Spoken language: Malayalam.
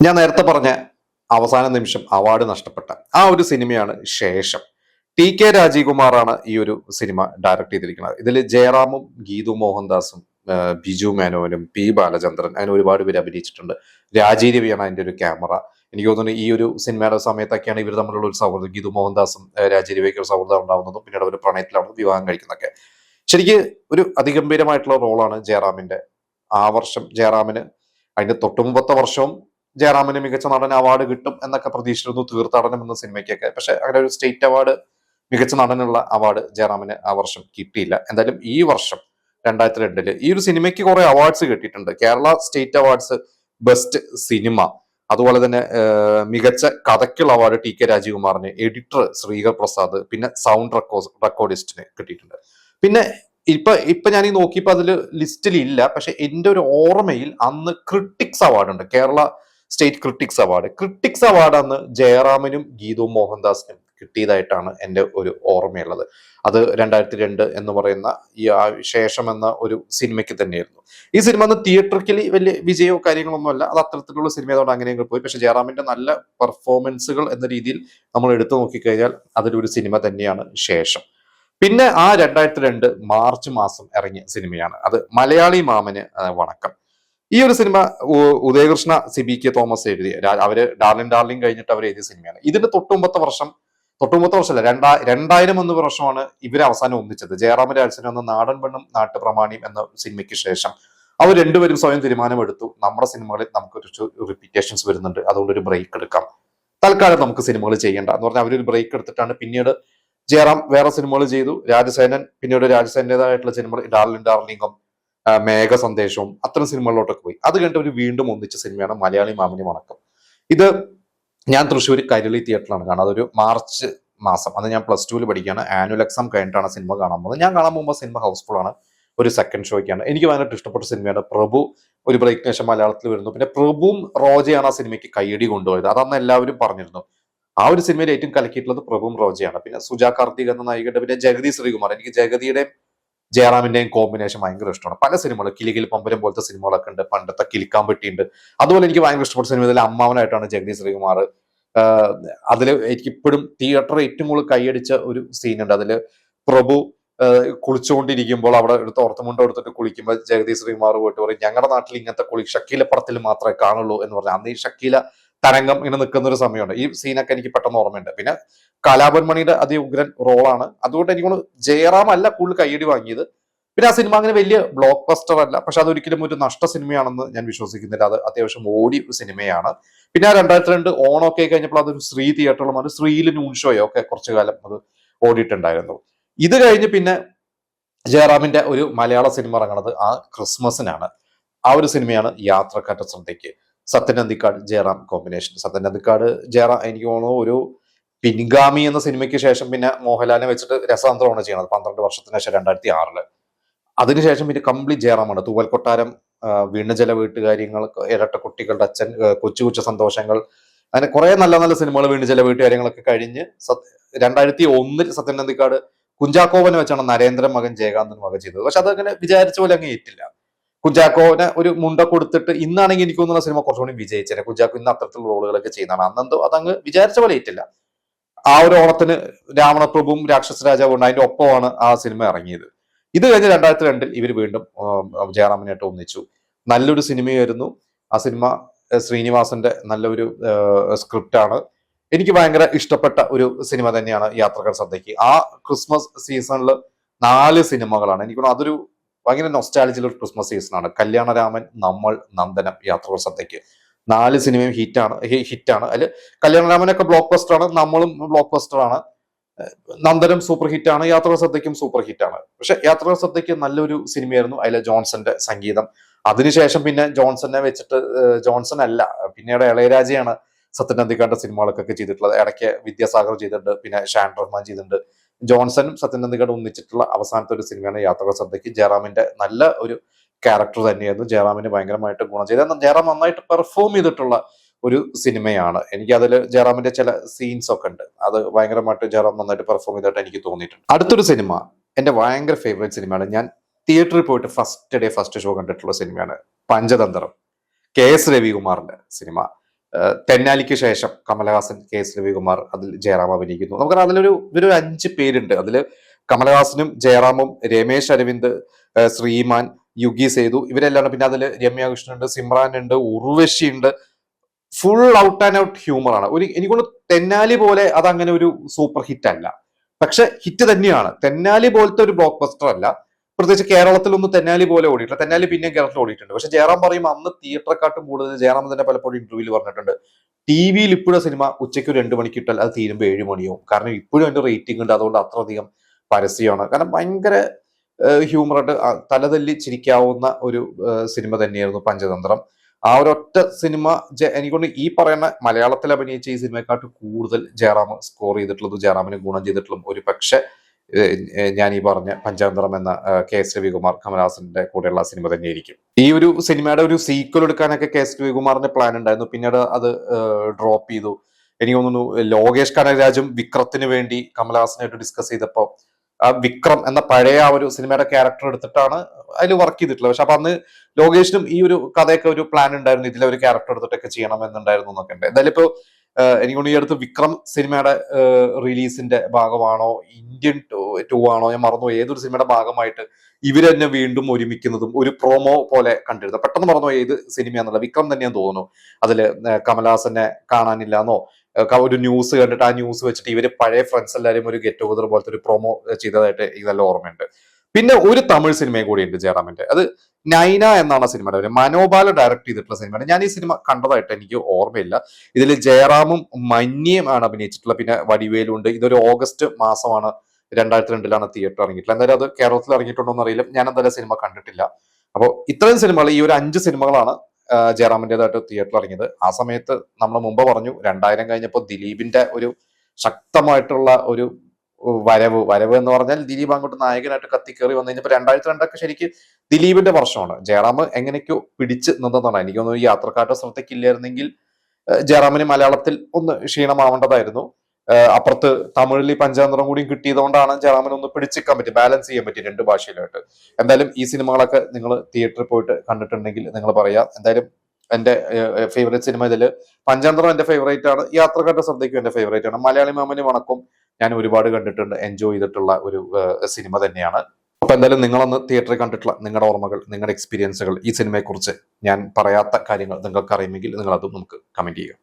ഞാൻ നേരത്തെ പറഞ്ഞ അവസാന നിമിഷം അവാർഡ് നഷ്ടപ്പെട്ട ആ ഒരു സിനിമയാണ് ശേഷം. ടി രാജീവ്കുമാറാണ് ഈ ഒരു സിനിമ ഡയറക്ട് ചെയ്തിരിക്കുന്നത്. ഇതിൽ ജയറാമും ഗീതു മോഹൻദാസും ബിജു മേനോനും പി ബാലചന്ദ്രൻ അങ്ങനെ ഒരുപാട് പേര് അഭിനയിച്ചിട്ടുണ്ട്. രാജീരവിയാണ് അതിന്റെ ഒരു ക്യാമറ. എനിക്ക് തോന്നുന്നു ഈ ഒരു സിനിമയുടെ സമയത്തൊക്കെയാണ് ഇവർ തമ്മിലുള്ള ഒരു സൗഹൃദം, ഗീതു മോഹൻദാസും രാജീരവിക്ക് ഒരു സൗഹൃദം ഉണ്ടാവുന്നതും പിന്നീട് അവർ പ്രണയത്തിലാവുന്നതും വിവാഹം കഴിക്കുന്നതൊക്കെ. ശരിക്ക് ഒരു അതിഗംഭീരമായിട്ടുള്ള റോളാണ് ജയറാമിന്റെ. ആ വർഷം ജയറാമിന്, അതിന്റെ തൊട്ടുമുമ്പത്തെ വർഷവും ജയറാമിന് മികച്ച നടൻ അവാർഡ് കിട്ടും എന്നൊക്കെ പ്രതീക്ഷിച്ചിരുന്നു, തീർത്ഥാടനം എന്ന സിനിമയ്ക്കൊക്കെ. പക്ഷെ അങ്ങനെ ഒരു സ്റ്റേറ്റ് അവാർഡ്, മികച്ച നടനുള്ള അവാർഡ് ജയറാമിന് ആ വർഷം കിട്ടിയില്ല. എന്തായാലും ഈ വർഷം 2002 ഈ ഒരു സിനിമയ്ക്ക് കുറെ അവാർഡ്സ് കിട്ടിയിട്ടുണ്ട്. Kerala state awards, best cinema, അതുപോലെ തന്നെ മികച്ച കഥയ്ക്കുള്ള അവാർഡ് രാജീവ്കുമാറിന്, എഡിറ്റർ ശ്രീകർ പ്രസാദ്, പിന്നെ സൗണ്ട് റെക്കോർഡിസ്റ്റിന് കിട്ടിയിട്ടുണ്ട്. പിന്നെ ഇപ്പൊ ഞാൻ ഈ നോക്കിയപ്പോ അതിൽ ലിസ്റ്റിൽ ഇല്ല, പക്ഷെ എന്റെ ഒരു ഓർമ്മയിൽ അന്ന് ക്രിട്ടിക്സ് അവാർഡ് ഉണ്ട്, കേരള സ്റ്റേറ്റ് ക്രിട്ടിക്സ് അവാർഡ് അന്ന് ജയറാമിനും ഗീതു മോഹൻദാസിനും കിട്ടിയതായിട്ടാണ് എൻ്റെ ഒരു ഓർമ്മയുള്ളത്. അത് 2002 എന്ന് പറയുന്ന ഈ ശേഷം എന്ന ഒരു സിനിമയ്ക്ക് തന്നെയായിരുന്നു. ഈ സിനിമ അന്ന് തിയേറ്ററിക്കലി വലിയ വിജയമോ കാര്യങ്ങളൊന്നും അല്ല, അത് അത്തരത്തിലുള്ള സിനിമ ആയതുകൊണ്ട് അങ്ങനെയൊക്കെ പോയി. പക്ഷെ ജയറാമിന്റെ നല്ല പെർഫോമൻസുകൾ എന്ന രീതിയിൽ നമ്മൾ എടുത്തു നോക്കിക്കഴിഞ്ഞാൽ അതിലൊരു സിനിമ തന്നെയാണ് ശേഷം. പിന്നെ ആ 2002 മാർച്ച് മാസം ഇറങ്ങിയ സിനിമയാണ് അത് മലയാളി മാമന് വണക്കം. ഈ ഒരു സിനിമ ഉദയകൃഷ്ണ CBK തോമസ് എഴുതിയ, അവര് ഡാർലിംഗ് കഴിഞ്ഞിട്ട് അവർ എഴുതിയ സിനിമയാണ്. ഇതിന്റെ തൊട്ടുമുമ്പത്തെ വർഷമല്ല, 2000 എന്ന വർഷമാണ് ഇവരെ അവസാനം ഒന്നിച്ചത്. ജയറാമ രാജസേന എന്ന നാടൻ പെണ്ണും നാട്ടുപ്രമാണിയും എന്ന സിനിമയ്ക്ക് ശേഷം അവർ രണ്ടുപേരും സ്വയം തീരുമാനമെടുത്തു, നമ്മുടെ സിനിമകളിൽ നമുക്ക് റിപ്പീറ്റേഷൻസ് വരുന്നുണ്ട്, അതുകൊണ്ട് ഒരു ബ്രേക്ക് എടുക്കാം, തൽക്കാലം നമുക്ക് സിനിമകൾ ചെയ്യേണ്ട എന്ന് പറഞ്ഞാൽ അവരൊരു ബ്രേക്ക് എടുത്തിട്ടാണ്. പിന്നീട് ജയറാം വേറെ സിനിമകൾ ചെയ്തു, രാജസേനൻ പിന്നീട് രാജസേനേതായിട്ടുള്ള സിനിമകൾ ഡാർലിംഗും മേഘ സന്ദേശവും അത്തരം സിനിമകളിലോട്ടൊക്കെ പോയി. അത് കഴിഞ്ഞിട്ട് അവർ വീണ്ടും ഒന്നിച്ച സിനിമയാണ് മലയാളി മാമനി വണക്കം. ഇത് ഞാൻ തൃശ്ശൂർ കൈരളി തിയേറ്ററിലാണ് കാണുന്നത്. അതൊരു മാർച്ച് മാസം, അന്ന് ഞാൻ +2 പഠിക്കുകയാണ്. ആനുവൽ എക്സാം കഴിഞ്ഞിട്ടാണ് സിനിമ കാണാൻ പോകുന്നത്. ഞാൻ കാണാൻ പോകുമ്പോൾ സിനിമ ഹൗസ്ഫുൾ ആണ്. ഒരു സെക്കൻഡ് ഷോയ്ക്കാണ്. എനിക്ക് ഭയങ്കര ഇഷ്ടപ്പെട്ട സിനിമയാണ്. പ്രഭു ഒരു ബ്രേക്കിന് ശേഷം മലയാളത്തിൽ വരുന്നു. പിന്നെ പ്രഭുവും റോജയാണ് ആ സിനിമയ്ക്ക് കൈയടി കൊണ്ടുപോയത്. അതന്ന് എല്ലാവരും പറഞ്ഞിരുന്നു. ആ ഒരു സിനിമയിൽ ഏറ്റവും കലക്കിയിട്ടുള്ളത് പ്രഭുവും റോജയാണ്. പിന്നെ സുജാ കാർത്തിക് എന്ന നായികയുടെ, പിന്നെ ജഗതി ശ്രീകുമാർ. എനിക്ക് ജഗതിയുടെയും ജയറാമിന്റെയും കോമ്പിനേഷൻ ഭയങ്കര ഇഷ്ടമാണ്. പല സിനിമകൾ, കിലികിൽ പമ്പരം പോലത്തെ സിനിമകളൊക്കെ ഉണ്ട്, പണ്ടത്തെ കിലിക്കാമ്പെട്ടിയുണ്ട്. അതുപോലെ എനിക്ക് ഭയങ്കര ഇഷ്ടപ്പെട്ട സിനിമ ഇതിൽ അമ്മാവനായിട്ടാണ് ജഗതി ശ്രീകുമാർ. അതിൽ എനിക്ക് ഇപ്പോഴും തിയേറ്റർ ഏറ്റവും കൂടുതൽ കൈയടിച്ച ഒരു സീനുണ്ട്. അതില് പ്രഭു കുളിച്ചുകൊണ്ടിരിക്കുമ്പോൾ അവിടെ ഒരു തോർത്തുമുണ്ട് എടുത്തിട്ട് കുളിക്കുമ്പോൾ ജഗതി ശ്രീകുമാർ പോയിട്ട് പറയും, ഞങ്ങളുടെ നാട്ടിൽ ഇങ്ങനത്തെ കുളി ഷക്കീല പടത്തിൽ മാത്രമേ കാണുള്ളൂ എന്ന് പറഞ്ഞു. അന്ന് ഈ ഷക്കീല തരംഗം ഇങ്ങനെ നിൽക്കുന്ന ഒരു സമയമുണ്ട്. ഈ സീനൊക്കെ എനിക്ക് പെട്ടെന്ന് ഓർമ്മയുണ്ട്. പിന്നെ കലാഭവൻ മണിയുടെ അതിഉഗ്രൻ റോളാണ്. അതുകൊണ്ട് എനിക്ക് ജയറാം അല്ല കൂടുതൽ കൈയടി വാങ്ങിയത്. പിന്നെ ആ സിനിമ അങ്ങനെ വലിയ ബ്ലോക്ക് ബസ്റ്റർ അല്ല, പക്ഷെ അതൊരിക്കലും ഒരു നഷ്ട സിനിമയാണെന്ന് ഞാൻ വിശ്വസിക്കുന്നില്ല. അത് അത്യാവശ്യം ഓടി ഒരു സിനിമയാണ്. പിന്നെ ആ 2002 ഓണമൊക്കെ കഴിഞ്ഞപ്പോൾ അതൊരു ശ്രീ തിയേറ്ററിലും, അത് ശ്രീയിൽ നൂൺ ഷോയോ ഒക്കെ കുറച്ചു കാലം അത് ഓടിയിട്ടുണ്ടായിരുന്നു. ഇത് കഴിഞ്ഞ് പിന്നെ ജയറാമിന്റെ ഒരു മലയാള സിനിമ ഇറങ്ങുന്നത് ആ ക്രിസ്മസിനാണ്. ആ ഒരു സിനിമയാണ് യാത്രക്കാരുടെ ശ്രദ്ധയ്ക്ക്. സത്യൻ അന്തിക്കാട് ജയറാം കോമ്പിനേഷൻ. സത്യൻ അന്തിക്കാട് ജയറാം എനിക്ക് തോന്നുന്നു ഒരു പിൻഗാമി എന്ന സിനിമയ്ക്ക് ശേഷം പിന്നെ മോഹൻലാലിനെ വെച്ചിട്ട് രസതന്ത്രമാണ് ചെയ്യുന്നത് 12 വർഷത്തിന് ശേഷം 2006. അതിനുശേഷം പിന്നെ കംപ്ലീറ്റ് ജയറാമാണ്. തൂവൽ കൊട്ടാരം, വീണജല വീട്ടുകാര്യങ്ങൾ, ഇരട്ട കുട്ടികളുടെ അച്ഛൻ, കൊച്ചു കൊച്ചു സന്തോഷങ്ങൾ, അങ്ങനെ കുറെ നല്ല നല്ല സിനിമകൾ, വീണജല വീട്ടുകാര്യങ്ങളൊക്കെ കഴിഞ്ഞ് 2001 സത്യൻ അന്തിക്കാട് കുഞ്ചാക്കോവനെ വെച്ചാണ് നരേന്ദ്രൻ മകൻ ജയകാന്തൻ മകൻ ചെയ്തത്. പക്ഷെ അതങ്ങനെ വിചാരിച്ച പോലെ അങ്ങ് ഏറ്റില്ല. കുഞ്ചാക്കോനെ ഒരു മുണ്ട കൊടുത്തിട്ട് ഇന്നാണെങ്കിൽ എനിക്ക് തോന്നുന്ന സിനിമ കുറച്ചുകൂടി വിജയിച്ചേനെ. കുഞ്ചാക്കോ ഇന്ന് അത്തരത്തിലുള്ള റോളുകളൊക്കെ ചെയ്യുന്നതാണ്. അന്നെന്തോ അതങ്ങ് വിചാരിച്ച പോലെ ഏറ്റില്ല. ആ ഒരു ഓണത്തിന് രാവണപ്രഭുവും രാക്ഷസ രാജാവും ഉണ്ട്, അതിന്റെ ഒപ്പമാണ് ആ സിനിമ ഇറങ്ങിയത്. ഇത് കഴിഞ്ഞ് 2002 ഇവർ വീണ്ടും ജയറാമിനായിട്ട് ഒന്നിച്ചു. നല്ലൊരു സിനിമയായിരുന്നു ആ സിനിമ. ശ്രീനിവാസന്റെ നല്ലൊരു സ്ക്രിപ്റ്റാണ്. എനിക്ക് ഭയങ്കര ഇഷ്ടപ്പെട്ട ഒരു സിനിമ തന്നെയാണ് യാത്രക്കാർ ശ്രദ്ധയ്ക്ക്. ആ ക്രിസ്മസ് സീസണിൽ 4 സിനിമകളാണ്. എനിക്ക് അതൊരു ഭയങ്കര നൊസ്റ്റാലജിയുള്ള ഒരു ക്രിസ്മസ് സീസണാണ്. കല്യാണരാമൻ, നമ്മൾ, നന്ദനം, യാത്രക്കാർ ശ്രദ്ധയ്ക്ക് 4 സിനിമയും ഹിറ്റാണ്. അതിൽ കല്യാണരാമനൊക്കെ ബ്ലോക്ക് ബസ്റ്റർ ആണ്, നമ്മളും ബ്ലോക്ക് ബസ്റ്റർ ആണ്, നന്ദനം സൂപ്പർ ഹിറ്റ് ആണ്, യാത്രക്കാർ ശ്രദ്ധയ്ക്കും സൂപ്പർ ഹിറ്റ് ആണ്. പക്ഷെ യാത്രക്കാർ ശ്രദ്ധയ്ക്ക് നല്ലൊരു സിനിമയായിരുന്നു. അതിലെ ജോൺസന്റെ സംഗീതം. അതിനുശേഷം പിന്നെ ജോൺസനെ വെച്ചിട്ട്, ജോൺസൺ അല്ല, പിന്നീട് ഇളയരാജയാണ് സത്യൻ അന്തിക്കാടിന്റെ സിനിമകളൊക്കെ ചെയ്തിട്ടുള്ളത്. ഇടയ്ക്ക് വിദ്യാസാഗർ ചെയ്തിട്ടുണ്ട്, പിന്നെ ഷാൻ റഹ്മാൻ ചെയ്തിട്ടുണ്ട്. ജോൺസണും സത്യൻ അന്തിക്കാട് ഒന്നിച്ചിട്ടുള്ള അവസാനത്തെ ഒരു സിനിമയാണ് യാത്രക്കാർ ശ്രദ്ധയ്ക്ക്. ജയറാമിന്റെ നല്ല ഒരു ക്യാരക്ടർ തന്നെയായിരുന്നു. ജയറാമിന് ഭയങ്കരമായിട്ട് ഗുണം ചെയ്ത, ജയറാം നന്നായിട്ട് പെർഫോം ചെയ്തിട്ടുള്ള ഒരു സിനിമയാണ്. എനിക്ക് അതിൽ ജയറാമിന്റെ ചില സീൻസ് ഒക്കെ ഉണ്ട്, അത് ഭയങ്കരമായിട്ട് ജയറാം നന്നായിട്ട് പെർഫോം ചെയ്തിട്ട് എനിക്ക് തോന്നിയിട്ടുണ്ട്. അടുത്തൊരു സിനിമ എന്റെ ഭയങ്കര ഫേവറേറ്റ് സിനിമയാണ്. ഞാൻ തിയേറ്ററിൽ പോയിട്ട് ഫസ്റ്റ് ഷോ കണ്ടിട്ടുള്ള സിനിമയാണ് പഞ്ചതന്ത്രം. KS രവികുമാറിന്റെ സിനിമ. തെന്നാലിക്ക് ശേഷം കമലഹാസൻ, കെ.എസ്. രവികുമാർ, അതിൽ ജയറാം അഭിനയിക്കുന്നു. നമുക്കറിയാം ഇവരൊരു 5 പേരുണ്ട്. അതിൽ കമലഹാസനും ജയറാമും രമേശ് അരവിന്ദ്, ശ്രീമാൻ, യുഗി സേതു ഇവരെല്ലാം. പിന്നെ അതിൽ രമ്യ കൃഷ്ണൻ ഉണ്ട്, സിമ്രാൻ ഉണ്ട്, ഉർവശി ഉണ്ട്. Full out and out humour ആണ്. എനിക്കൊണ്ട് തെന്നാലി പോലെ അതങ്ങനെ ഒരു സൂപ്പർ ഹിറ്റ് അല്ല, പക്ഷെ ഹിറ്റ് തന്നെയാണ്. തെന്നാലി പോലത്തെ ഒരു ബ്ലോക്ക് ബസ്റ്റർ അല്ല. പ്രത്യേകിച്ച് കേരളത്തിലൊന്നും തെന്നാലി പോലെ ഓടിയിട്ടില്ല. തെന്നാലി പിന്നെയും കേരളത്തിൽ ഓടിയിട്ടുണ്ട്. പക്ഷെ ജയറാം പറയും അന്ന് തിയേറ്ററെക്കാട്ടും കൂടുതൽ ജയറാം തന്നെ പലപ്പോഴും ഇന്റർവ്യൂവിൽ പറഞ്ഞിട്ടുണ്ട്, ടിവിയിൽ ഇപ്പോഴും സിനിമ ഉച്ചയ്ക്ക് 2 മണിക്ക് ഇട്ടാൽ അത് തീരുമ്പോൾ 7 മണിയാവും. കാരണം ഇപ്പോഴും അതിന്റെ റേറ്റിംഗ് ഉണ്ട്, അതുകൊണ്ട് അത്രയധികം പരസ്യമാണ്. കാരണം ഭയങ്കര ഹ്യൂമറായിട്ട് തലതല്ലി ചിരിക്കാവുന്ന ഒരു സിനിമ തന്നെയായിരുന്നു പഞ്ചതന്ത്രം. ആ ഒരൊറ്റ സിനിമ എനിക്കൊണ്ട് ഈ പറയുന്ന മലയാളത്തിൽ അഭിനയിച്ച ഈ സിനിമയെക്കാട്ട് കൂടുതൽ ജയറാം സ്കോർ ചെയ്തിട്ടുള്ളതും ജയറാമിന് ഗുണം ചെയ്തിട്ടുള്ളതും ഒരു പക്ഷെ ഞാൻ ഈ പറഞ്ഞ പഞ്ചതന്ത്രം എന്ന കെ.എസ്. രവികുമാർ കമലഹാസന്റെ കൂടെയുള്ള സിനിമ തന്നെയായിരിക്കും. ഈ ഒരു സിനിമയുടെ ഒരു സീക്വൽ എടുക്കാനൊക്കെ കെ.എസ്. രവികുമാറിന്റെ പ്ലാൻ ഉണ്ടായിരുന്നു. പിന്നീട് അത് ഡ്രോപ്പ് ചെയ്തു. എനിക്ക് തോന്നുന്നു ലോകേഷ് കനകരാജും വിക്രത്തിന് വേണ്ടി കമലഹാസനായിട്ട് ഡിസ്കസ് ചെയ്തപ്പോൾ വിക്രം എന്ന പഴയ ആ ഒരു സിനിമയുടെ ക്യാരക്ടർ എടുത്തിട്ടാണ് അതിൽ വർക്ക് ചെയ്തിട്ടുള്ളത്. പക്ഷെ അപ്പൊ അന്ന് ലോകേഷിനും ഈ ഒരു കഥയൊക്കെ ഒരു പ്ലാൻ ഉണ്ടായിരുന്നു, ഇതിലെ ഒരു ക്യാരക്ടർ എടുത്തിട്ടൊക്കെ ചെയ്യണം എന്നുണ്ടായിരുന്നു എന്നൊക്കെ ഉണ്ട്. എന്തായാലും ഇപ്പൊ എനിക്കൊന്ന് ഈ അടുത്ത് വിക്രം സിനിമയുടെ റിലീസിന്റെ ഭാഗമാണോ, ഇന്ത്യൻ 2 ആണോ, ഞാൻ മറന്നു, ഏതൊരു സിനിമയുടെ ഭാഗമായിട്ട് ഇവര് തന്നെ വീണ്ടും ഒരുമിക്കുന്നതും ഒരു പ്രൊമോ പോലെ കണ്ടിരുന്നു. പെട്ടെന്ന് മറന്നു ഏത് സിനിമയാണെന്നുള്ള. വിക്രം തന്നെയാന്ന് തോന്നുന്നു. അതില് കമലഹാസനെ കാണാനില്ലാന്നോ ഒരു ന്യൂസ് കണ്ടിട്ട് ആ ന്യൂസ് വെച്ചിട്ട് ഇവര് പഴയ ഫ്രണ്ട്സ് എല്ലാവരും ഒരു ഗെറ്റ് ടുഗദർ പോലത്തെ ഒരു പ്രൊമോ ചെയ്തതായിട്ട് ഇതെല്ലാം ഓർമ്മയുണ്ട്. പിന്നെ ഒരു തമിഴ് സിനിമയും കൂടിയുണ്ട് ജയറാമിന്റെ. അത് നൈന എന്നാണ് സിനിമയുടെ പേര്. മനോബാല ഡയറക്ട് ചെയ്തിട്ടുള്ള സിനിമയാണ്. ഞാൻ ഈ സിനിമ കണ്ടതായിട്ട് എനിക്ക് ഓർമ്മയില്ല. ഇതിൽ ജയറാമും മന്യയും ആണ് അഭിനയിച്ചിട്ടുള്ളത്. പിന്നെ വടിവേലുണ്ട്. ഇതൊരു ഓഗസ്റ്റ് മാസമാണ് 2002 തിയേറ്റർ ഇറങ്ങിയിട്ടുള്ളത്. എന്തായാലും അത് കേരളത്തിൽ ഇറങ്ങിയിട്ടുണ്ടോ എന്ന് അറിയില്ല. ഞാൻ എന്തായാലും സിനിമ കണ്ടിട്ടില്ല. അപ്പോൾ ഇത്രയും സിനിമകൾ, ഈ ഒരു 5 സിനിമകളാണ് ജയറാമിൻ്റെതായിട്ട് തിയേറ്ററിൽ ഇറങ്ങിയത്. ആ സമയത്ത് നമ്മൾ മുമ്പ് പറഞ്ഞു 2000 കഴിഞ്ഞപ്പോൾ ദിലീപിന്റെ ഒരു ശക്തമായിട്ടുള്ള ഒരു വരവ് എന്ന് പറഞ്ഞാൽ ദിലീപ് അങ്ങോട്ട് നായകനായിട്ട് കത്തിക്കേറി വന്നു കഴിഞ്ഞപ്പോൾ 2002 ശരിക്കും ദിലീപിന്റെ വർഷമാണ്. ജയറാം എങ്ങനെയൊക്കെയോ പിടിച്ച് നിന്നതാണ്. എനിക്ക് തോന്നുന്നു ഈ യാത്രക്കാരുടെ ശ്രദ്ധയ്ക്കില്ലായിരുന്നെങ്കിൽ ജയറാമിന് മലയാളത്തിൽ ഒന്ന് ക്ഷീണമാവേണ്ടതായിരുന്നു. അപ്പുറത്ത് തമിഴിൽ ഈ പഞ്ചതന്ത്രം കൂടി കിട്ടിയതുകൊണ്ടാണ് ജയറാമിന് ഒന്ന് പിടിച്ചിക്കാൻ പറ്റി, ബാലൻസ് ചെയ്യാൻ പറ്റി 2 ഭാഷയിലായിട്ട്. എന്തായാലും ഈ സിനിമകളൊക്കെ നിങ്ങൾ തിയേറ്ററിൽ പോയിട്ട് കണ്ടിട്ടുണ്ടെങ്കിൽ നിങ്ങൾ പറയാം. എന്തായാലും എന്റെ ഫേവറേറ്റ് സിനിമ ഇതിൽ പഞ്ചതന്ത്രം എന്റെ ഫേവറേറ്റ് ആണ്. യാത്രക്കാരുടെ ശ്രദ്ധയ്ക്കും എന്റെ ഫേവറേറ്റ് ആണ്. മലയാളി മാമന് വണക്കം ഞാൻ ഒരുപാട് കണ്ടിട്ടുണ്ട്, എൻജോയ് ചെയ്തിട്ടുള്ള ഒരു സിനിമ തന്നെയാണ്. അപ്പൊ എന്തായാലും നിങ്ങളൊന്ന് തിയേറ്ററിൽ കണ്ടിട്ടുള്ള നിങ്ങളുടെ ഓർമ്മകൾ, നിങ്ങളുടെ എക്സ്പീരിയൻസുകൾ, ഈ സിനിമയെക്കുറിച്ച് ഞാൻ പറയാത്ത കാര്യങ്ങൾ നിങ്ങൾക്ക് അറിയുമെങ്കിൽ നിങ്ങൾ അതും നമുക്ക് കമന്റ് ചെയ്യുക.